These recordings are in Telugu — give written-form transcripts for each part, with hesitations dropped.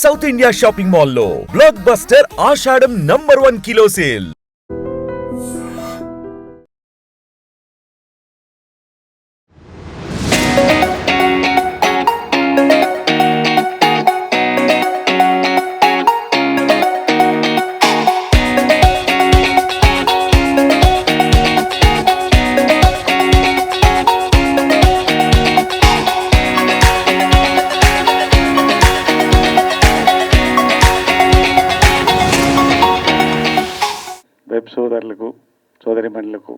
సౌత్ ఇండియా షాపింగ్ మాల్లో బ్లాక్ బస్టర్ ఆషాఢం నంబర్ 1 కిలో సేల్. వెబ్ సోదరులకు సోదరిమణులకు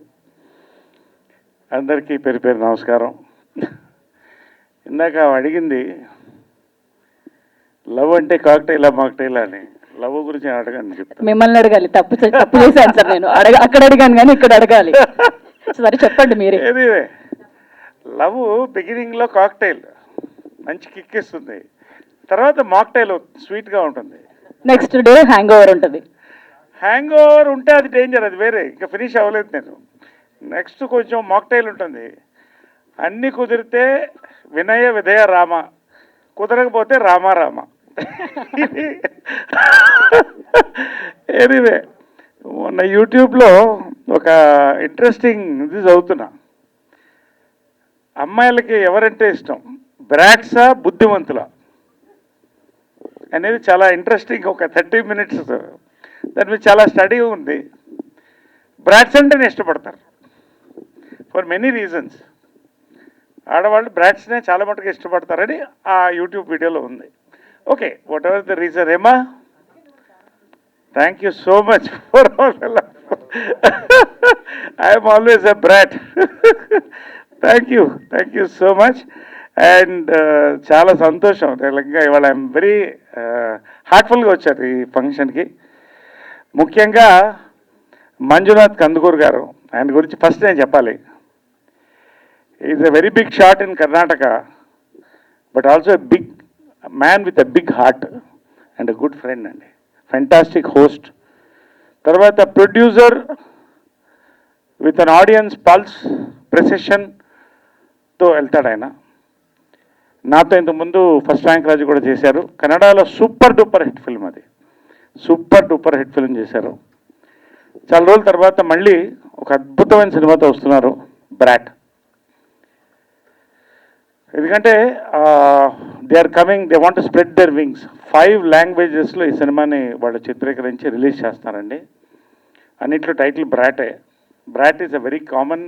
అందరికీ పేరు పేరు నమస్కారం. ఇందాక అడిగింది లవ్ అంటే కాక్టైలా మాక్టైలా అని. లవ్ గురించి అడగండి చెప్తాను. మిమ్మల్ని అడగాలి, తప్పు చేశాను సార్ నేను. అక్కడ అడిగాను కానీ ఇక్కడ అడగాలి. సరే చెప్పండి మీరే. ఏదివే లవ్ బిగినింగ్లో కాక్టైల్ మంచి కిక్ ఇస్తుంది, తర్వాత మాక్టైల్ స్వీట్గా ఉంటుంది, నెక్స్ట్ డే హ్యాంగ్ ఓవర్ ఉంటుంది. హ్యాంగ్ ఓవర్ ఉంటే అది డేంజర్, అది వేరే, ఇంకా ఫినిష్ అవ్వలేదు నేను. నెక్స్ట్ కొంచెం మాక్టైల్ ఉంటుంది. అన్నీ కుదిరితే వినయ విధేయ రామ, కుదరకపోతే రామారామ. ఎనీవే మొన్న యూట్యూబ్లో ఒక ఇంట్రెస్టింగ్ ఇది చదువుతున్నా. అమ్మాయిలకి ఎవరంటే ఇష్టం, బ్రాట్సా బుద్ధిమంతుల అనేది చాలా ఇంట్రెస్టింగ్. ఒక 30 minutes దాని మీద చాలా స్టడీ ఉంది. బ్రాట్స్ అంటేనే ఇష్టపడతారు ఫర్ మెనీ రీజన్స్. ఆడవాళ్ళు బ్రాట్స్నే చాలా మటుకు ఇష్టపడతారని ఆ యూట్యూబ్ వీడియోలో ఉంది. Okay, whatever the reason. ఏమా, thank you so much for all. I'm always a brat. Thank you so much. And చాలా సంతోషం తెలంగాణ. ఇవాళ ఐఎమ్ వెరీ హార్ట్ఫుల్గా వచ్చారు ఈ ఫంక్షన్కి. ముఖ్యంగా మంజునాథ్ కందుకూరు గారు, ఆయన గురించి ఫస్ట్ నేను చెప్పాలి. Is a very big shot in Karnataka, but also a big man with a big heart and a good friend అండి. ఫెంటాస్టిక్ హోస్ట్, తర్వాత producer with an audience pulse ప్రెసెషన్తో వెళ్తాడు ఆయన. నాతో ఇంతకుముందు ఫస్ట్ ర్యాంక్ రాజు కూడా చేశారు. కన్నడలో సూపర్ డూపర్ హిట్ ఫిల్మ్, అది సూపర్ డూపర్ హిట్ ఫిల్మ్ చేశారు. చాలా రోజుల తర్వాత మళ్ళీ ఒక అద్భుతమైన సినిమాతో వస్తున్నారు, బ్రాట్. ఎందుకంటే they are coming, they want to spread their wings. 5 languagesలో ఈ సినిమాని వాళ్ళు చిత్రీకరించి రిలీజ్ చేస్తున్నారండి. అన్నిట్లో టైటిల్ బ్రాటే. Brat is a very common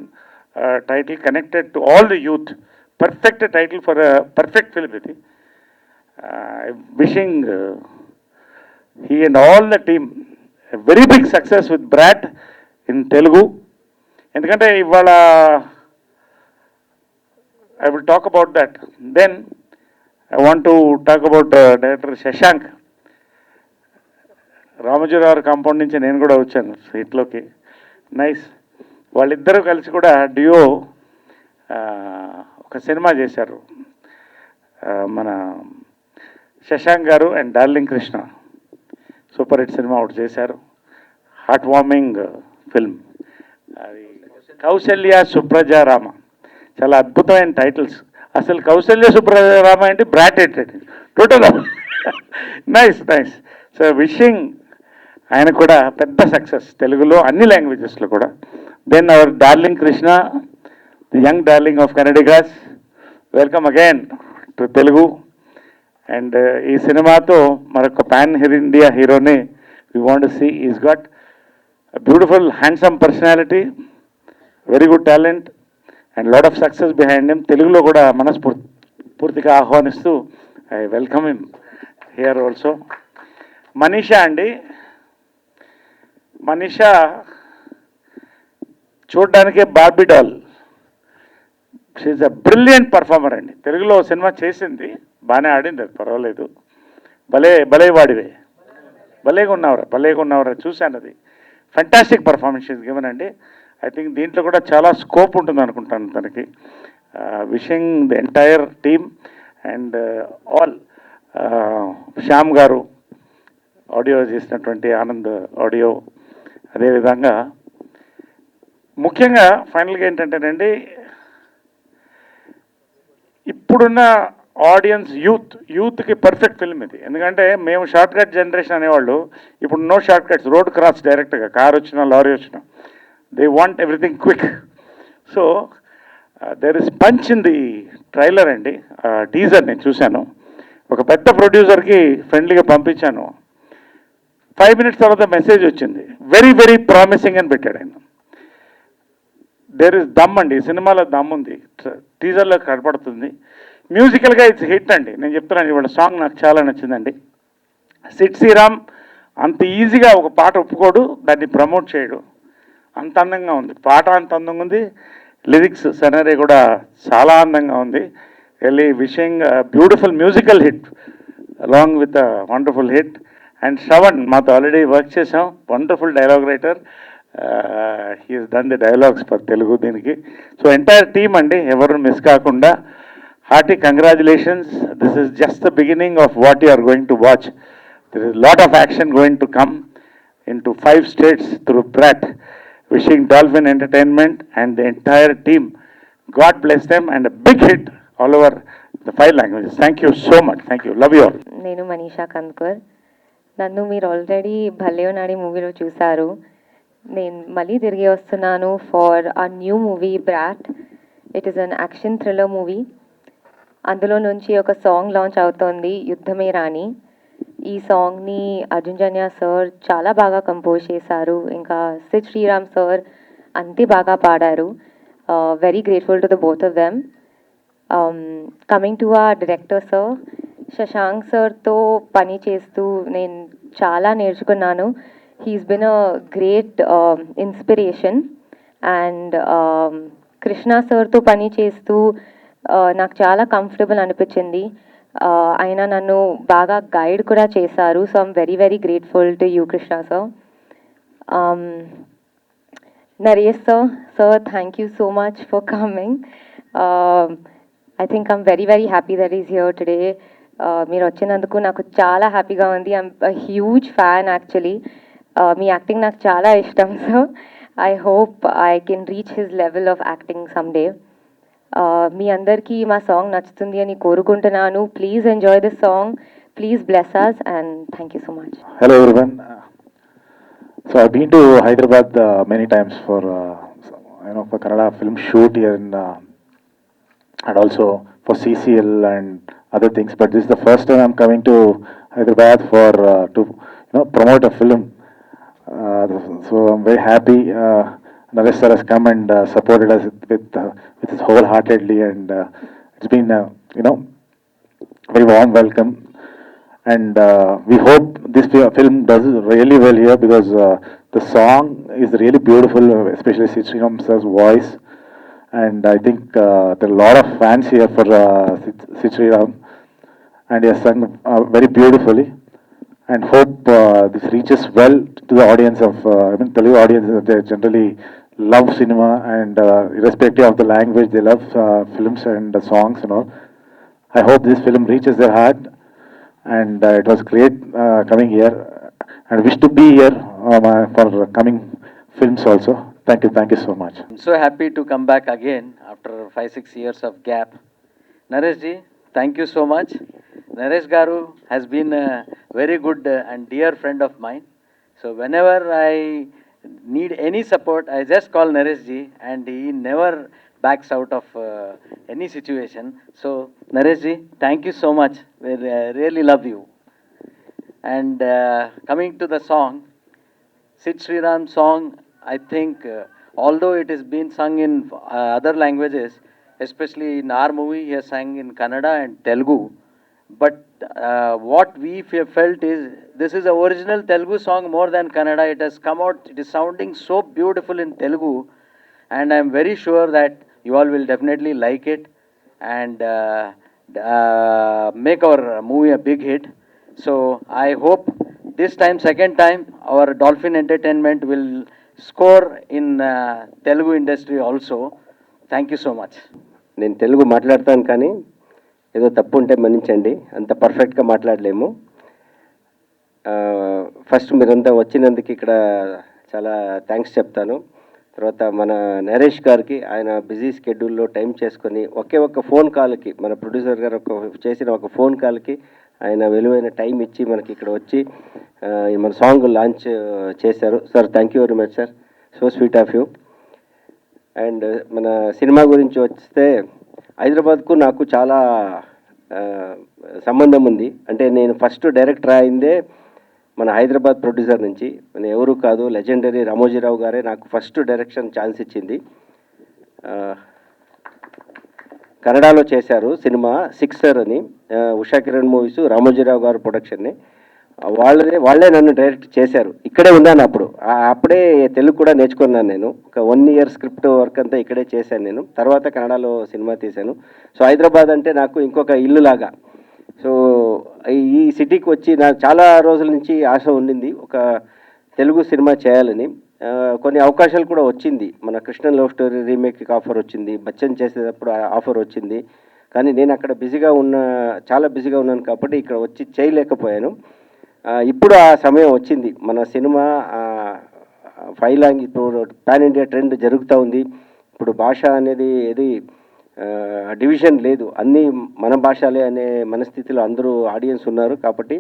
title connected to all the youth. Perfect title for a perfect film ఇది. Wishing he and all the team a very big success with Brat in Telugu. ఎందుకంటే ఇవాళ I will talk about that. Then I want to talk about Director Shashank. Ramoji Rao compound నుంచి నేను కూడా వచ్చాను సీట్లోకి. నైస్. వాళ్ళిద్దరూ కలిసి కూడా డియో ఒక సినిమా చేశారు. మన శశాంక్ గారు and darling Krishna super hit cinema ఒకటి చేశారు. హార్ట్ వార్మింగ్ ఫిల్మ్ అది. కౌశల్య సుప్రజారామ, చాలా అద్భుతమైన టైటిల్స్. అసలు కౌశల్య సుప్రజారామ అంటే brat hit total. Nice. So wishing ఆయన కూడా పెద్ద సక్సెస్ తెలుగులో అన్ని లాంగ్వేజెస్లో కూడా. Then our darling Krishna, the young darling of Kannadigas, welcome again to Telugu. And ఈ సినిమాతో మరొక పాన్ ఇండియా హీరోని we want to see. Is got beautiful handsome personality, very good talent and lot of success behind him. తెలుగులో కూడా పూర్తిగా ఆహ్వానిస్తూ I welcome him here also. Manisha అండి, మనీషా చూడ్డానికే Barbie doll. She's a brilliant performer అండి. తెలుగులో సినిమా చేసింది, బాగానే ఆడింది, అది పర్వాలేదు. భలే వాడివే, భలేగా ఉన్నవరా చూశాను. అది ఫెంటాస్టిక్ పర్ఫార్మెన్స్ ఈజ్ గివెన్ అండి. ఐ థింక్ దీంట్లో కూడా చాలా స్కోప్ ఉంటుంది అనుకుంటాను తనకి. Wishing the entire team and all. Shyam గారు ఆడియో చేసినటువంటి ఆనంద్ ఆడియో, అదేవిధంగా ముఖ్యంగా ఫైనల్గా ఏంటంటేనండి, ఇప్పుడున్న ఆడియన్స్ యూత్కి పర్ఫెక్ట్ ఫిల్మ్ ఇది. ఎందుకంటే మేము షార్ట్ కట్ జనరేషన్ అనేవాళ్ళు, ఇప్పుడు no short cuts, road cross డైరెక్ట్గా, కార్ వచ్చినా లారీ వచ్చినా, they want everything quick. So there is punch in the trailer అండి. టీజర్ నేను చూశాను, ఒక పెద్ద ప్రొడ్యూసర్కి ఫ్రెండ్లీగా పంపించాను. 5 minutes తర్వాత మెసేజ్ వచ్చింది, వెరీ వెరీ ప్రామిసింగ్ అని పెట్టాడు ఆయన. దేర్ ఇస్ దమ్ అండి, సినిమాలో దమ్ ఉంది, టీజర్లో కనపడుతుంది. మ్యూజికల్గా ఇట్స్ హిట్ అండి. నేను చెప్తున్నాను, ఇవాళ సాంగ్ నాకు చాలా నచ్చిందండి. సిడ్ శ్రీరామ్ అంత ఈజీగా ఒక పాట ఒప్పుకోడు, దాన్ని ప్రమోట్ చేయడు, అంత అందంగా ఉంది పాట, అంత అందంగా ఉంది. లిరిక్స్ సెనరీ కూడా చాలా అందంగా ఉంది. Really wishing beautiful musical hit along with wonderful hit. And Shravan మాతో ఆల్రెడీ వర్క్ చేసాం, wonderful dialogue writer, he's done the dialogues for Telugu దీనికి. సో ఎంటైర్ టీమ్ అండి, ఎవరు మిస్ కాకుండా hearty congratulations. This is just the beginning of what you are going to watch. There is a lot of action going to come into 5 states through Pratt. Wishing Dolphin Entertainment and the entire team, God bless them, and a big hit all over the 5 languages. Thank you so much. Thank you. Love you all. నేను మనీషా కంద్కర్. నన్ను మీరు ఆల్రెడీ భలే నాడి మూవీలో చూశారు. నేను మళ్ళీ తిరిగి వస్తున్నాను for a new movie brought. It is an action thriller movie. అందులో నుంచి ఒక సాంగ్ లాంచ్ అవుతోంది, యుద్ధమే రాణి. ఈ సాంగ్ని అర్జున్ జన్య సార్ చాలా బాగా కంపోజ్ చేశారు, ఇంకా సిద్ శ్రీరామ్ సార్ అంతే బాగా పాడారు. Very grateful to the both of them. Coming to ఆ డైరెక్టర్ సార్, శశాంక్ సార్తో పని చేస్తూ నేను చాలా నేర్చుకున్నాను. He's been a great inspiration. And Krishna సార్తో పని చేస్తూ నాకు చాలా కంఫర్టబుల్ అనిపించింది. ఆయన నన్ను బాగా గైడ్ కూడా చేశారు. So I'm very very grateful to you Krishna sir. Naresh sir, thank you so much for coming. I think I'm very very happy that is here today. మీరు వచ్చినందుకు నాకు చాలా హ్యాపీగా ఉంది. I'm a huge fan actually. మీ యాక్టింగ్ నాకు చాలా ఇష్టం sir. I hope I can reach his level of acting some day. మీ అందరికీ మా సాంగ్ నచ్చుతుంది అని కోరుకుంటున్నాను. Please enjoy this song, please bless us, and thank you so much. Hello everyone. So I've been to Hyderabad many times for for Kannada film shoot here and also for CCL and other things. But this is the first time I'm coming to Hyderabad for to promote a film. So I'm very happy. Naresh sir has come and supported us with his wholeheartedly, and it's been very warm welcome. And we hope this film does really well here, because the song is really beautiful, especially Sid Sriram sir's voice. And I think there are a lot of fans here for Sid Sriram, and he has sung very beautifully. And hope this reaches well to the audience of Telugu audience. They generally love cinema, and irrespective of the language, they love films and songs and all. I hope this film reaches their heart, and it was great coming here, and wish to be here for coming films also. Thank you so much. I'm so happy to come back again after 5-6 years of gap. Naresh ji, thank you so much. Naresh Garu has been a very good and dear friend of mine. So whenever I need any support, I just call Naresh ji, and he never backs out of any situation. So Naresh ji, thank you so much. We really love you. And coming to the song, Sid Sriram song, I think although it is been sung in other languages, especially in our movie, he has sang in Kannada and Telugu. But what we felt is, this is a original Telugu song more than Kannada. It has come out, it is sounding so beautiful in Telugu, and I am very sure that you all will definitely like it and make our movie a big hit. So I hope this time, second time, our Dolphin Entertainment will score in Telugu industry also. Thank you so much. నేను తెలుగు మాట్లాడతాను, కానీ ఏదో తప్పు ఉంటే మన్నించండి, అంత పర్ఫెక్ట్గా మాట్లాడలేము. ఫస్ట్ మీరంతా వచ్చినందుకు ఇక్కడ చాలా థ్యాంక్స్ చెప్తాను. తర్వాత మన నరేష్ గారికి ఆయన బిజీ స్కెడ్యూల్లో టైం చేసుకొని ఒకే ఒక్క ఫోన్ కాల్కి మన ప్రొడ్యూసర్ గారు చేసిన ఒక ఫోన్ కాల్కి ఆయన విలువైన టైం ఇచ్చి మనకి ఇక్కడ వచ్చి మన సాంగ్ లాంచ్ చేశారు. Sir thank you very much sir, so sweet of you. And మన సినిమా గురించి వస్తే హైదరాబాద్కు నాకు చాలా సంబంధం ఉంది. అంటే నేను ఫస్ట్ డైరెక్టర్ అయిందే మన హైదరాబాద్ ప్రొడ్యూసర్ నుంచి. నేను ఎవరు కాదు, లెజెండరీ రామోజీరావు గారే నాకు ఫస్ట్ డైరెక్షన్ ఛాన్స్ ఇచ్చింది. కన్నడలో చేశారు సినిమా సిక్సర్ అని, ఉషా కిరణ్ మూవీస్, రామోజీరావు గారు ప్రొడక్షన్ని. వాళ్ళే నన్ను డైరెక్ట్ చేశారు. ఇక్కడే ఉన్నాను అప్పుడే తెలుగు కూడా నేర్చుకున్నాను నేను. ఒక 1 year స్క్రిప్ట్ వర్క్ అంతా ఇక్కడే చేశాను నేను. తర్వాత కన్నడలో సినిమా తీశాను. సో హైదరాబాద్ అంటే నాకు ఇంకొక ఇల్లు లాగా. సో ఈ సిటీకి వచ్చి నాకు చాలా రోజుల నుంచి ఆశ ఉండింది ఒక తెలుగు సినిమా చేయాలని. కొన్ని అవకాశాలు కూడా వచ్చింది. మన కృష్ణ లవ్ స్టోరీ రీమేక్కి ఆఫర్ వచ్చింది, బచ్చన్ చేసేటప్పుడు ఆఫర్ వచ్చింది. కానీ నేను అక్కడ చాలా బిజీగా ఉన్నాను కాబట్టి ఇక్కడ వచ్చి చేయలేకపోయాను. ఇప్పుడు ఆ సమయం వచ్చింది. మన సినిమా ఇప్పుడు పాన్ ఇండియా ట్రెండ్ జరుగుతూ ఉంది. ఇప్పుడు భాష అనేది ఏది డివిజన్ లేదు, అన్నీ మన భాషలే అనే మనస్థితిలో అందరూ ఆడియన్స్ ఉన్నారు. కాబట్టి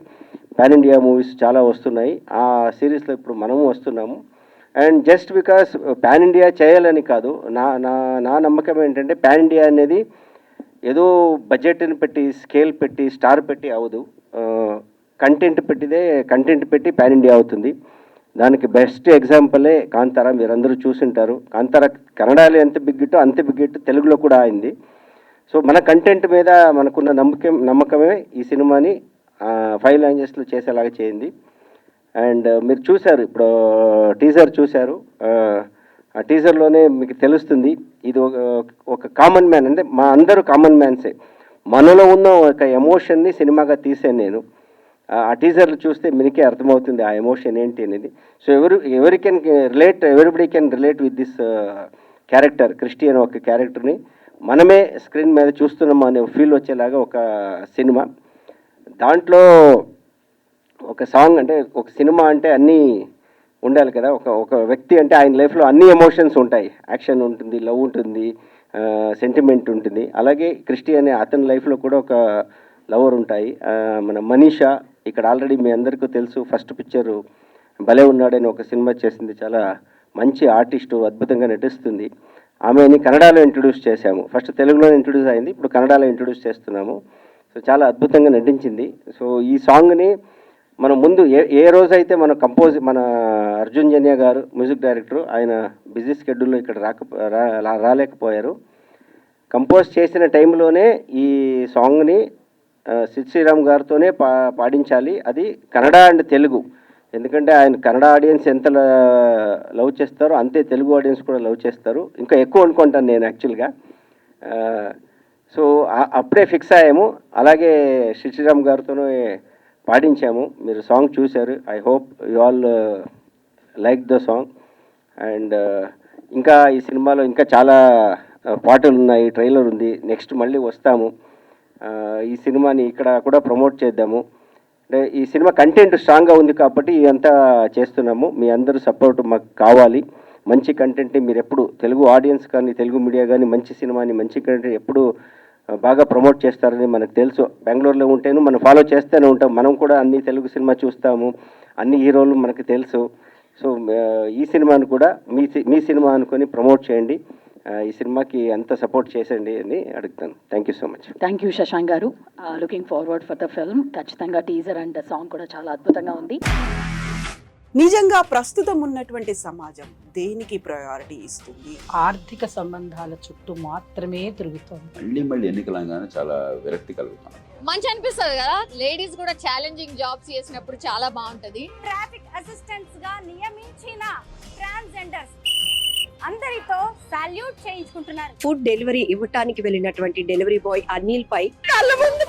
పాన్ ఇండియా మూవీస్ చాలా వస్తున్నాయి. ఆ సిరీస్లో ఇప్పుడు మనము వస్తున్నాము. And just because pan India చేయాలని కాదు, నా నమ్మకం ఏంటంటే పాన్ ఇండియా అనేది ఏదో బడ్జెట్ని పెట్టి, స్కేల్ పెట్టి, స్టార్ పెట్టి అవదు. కంటెంట్ పెట్టి పాన్ ఇండియా అవుతుంది. దానికి బెస్ట్ ఎగ్జాంపులే కాంతారా. మీరందరూ చూసింటారు. కాంతారా కన్నడలో ఎంత బిగ్ హిట్టో అంతే బిగ్ హిట్ తెలుగులో కూడా అయింది. సో మన కంటెంట్ మీద మనకున్న నమ్మకమే ఈ సినిమాని 5 లాంగ్వేజెస్లో చేసేలాగా చేయింది. అండ్ మీరు చూశారు, ఇప్పుడు టీజర్ చూశారు. ఆ టీజర్లోనే మీకు తెలుస్తుంది ఇది ఒక కామన్ మ్యాన్, అంటే మా అందరూ కామన్ మ్యాన్సే. మనలో ఉన్న ఒక ఎమోషన్ని సినిమాగా తీసాను నేను. ఆ టీజర్లు చూస్తే మీకే అర్థమవుతుంది ఆ ఎమోషన్ ఏంటి అనేది. So everybody can relate with this character. Christy అనే ఒక క్యారెక్టర్ని మనమే స్క్రీన్ మీద చూస్తున్నాము అనే ఫీల్ వచ్చేలాగా ఒక సినిమా. దాంట్లో ఒక సాంగ్, అంటే ఒక సినిమా అంటే అన్నీ ఉండాలి కదా. ఒక వ్యక్తి అంటే ఆయన లైఫ్లో అన్ని ఎమోషన్స్ ఉంటాయి. యాక్షన్ ఉంటుంది, లవ్ ఉంటుంది, సెంటిమెంట్ ఉంటుంది. అలాగే క్రిస్టి అనే అతని లైఫ్లో కూడా ఒక లవర్ ఉంటాయి. మన మనీషా ఇక్కడ ఆల్రెడీ మీ అందరికీ తెలుసు, ఫస్ట్ పిక్చరు భలే ఉన్నాడని ఒక సినిమా చేసింది. చాలా మంచి ఆర్టిస్టు, అద్భుతంగా నటిస్తుంది. ఆమెని కన్నడలో ఇంట్రొడ్యూస్ చేశాము. ఫస్ట్ తెలుగులో ఇంట్రొడ్యూస్ అయింది, ఇప్పుడు కన్నడలో ఇంట్రొడ్యూస్ చేస్తున్నాము. సో చాలా అద్భుతంగా నటించింది. సో ఈ సాంగ్ని మనం ముందు ఏ రోజైతే మన అర్జున్ జన్య గారు మ్యూజిక్ డైరెక్టర్, ఆయన బిజీ స్కెడ్యూల్లో ఇక్కడ రాలేకపోయారు. కంపోజ్ చేసిన టైంలోనే ఈ సాంగ్ని సిద్ శ్రీరామ్ గారితోనే పాడించాలి. అది కన్నడ అండ్ తెలుగు. ఎందుకంటే ఆయన కన్నడ ఆడియన్స్ ఎంత లవ్ చేస్తారో అంతే తెలుగు ఆడియన్స్ కూడా లవ్ చేస్తారు, ఇంకా ఎక్కువ అనుకుంటాను నేను యాక్చువల్గా. సో అప్పుడే ఫిక్స్ అయ్యాము. అలాగే సిద్ శ్రీరామ్ గారితోనే పాడించాము. మీరు సాంగ్ చూశారు. I hope you all like the song. And ఇంకా ఈ సినిమాలో ఇంకా చాలా పాటలు ఉన్నాయి, ట్రైలర్ ఉంది. నెక్స్ట్ మళ్ళీ వస్తాము. ఈ సినిమాని ఇక్కడ కూడా ప్రమోట్ చేద్దాము. అంటే ఈ సినిమా కంటెంట్ స్ట్రాంగ్గా ఉంది కాబట్టి ఇదంతా చేస్తున్నాము. మీ అందరూ సపోర్ట్ మాకు కావాలి. మంచి కంటెంట్ని మీరు ఎప్పుడు తెలుగు ఆడియన్స్ కానీ తెలుగు మీడియా కానీ మంచి సినిమాని, మంచి కంటెంట్ ఎప్పుడు బాగా ప్రమోట్ చేస్తారని మనకు తెలుసు. బెంగళూరులో ఉంటేను మనం ఫాలో చేస్తూనే ఉంటాం. మనం కూడా అన్ని తెలుగు సినిమా చూస్తాము, అన్ని హీరోలు మనకు తెలుసు. సో ఈ సినిమాను కూడా మీ సినిమా అనుకొని ప్రమోట్ చేయండి. ఈ సినిమాకి అంత సపోర్ట్ చేసండి అని అడుగుతాను. Thank you so much. Thank you Shashank గారు. Looking forward for the film. ఖచ్చితంగా టీజర్ అండ్ సాంగ్ కూడా చాలా అద్భుతంగా ఉంది. నిజంగా ప్రస్తుతం ఉన్నటువంటి సమాజం దేనికి ప్రయారిటీ ఇస్తుంది? ఆర్థిక సంబంధాల చుట్టూ మాత్రమే తిరుగుతుంది. మళ్ళీ ఎన్నికలంగానే చాలా విరక్తి కలుగుతాం. మంచి అనిపిస్తుంది కదా, లేడీస్ కూడా ఛాలెంజింగ్ జాబ్స్ చేసినప్పుడు చాలా బాగుంటది. ట్రాఫిక్ అసిస్టెంట్స్ గా నియమించిన ట్రాన్స్జెండర్స్ అందరితో సాల్యూట్ చేయించుకుంటున్నారు. ఫుడ్ డెలివరీ ఇవ్వటానికి వెళ్ళినటువంటి డెలివరీ బాయ్ అనిల్ పై కళ్ళ ముందు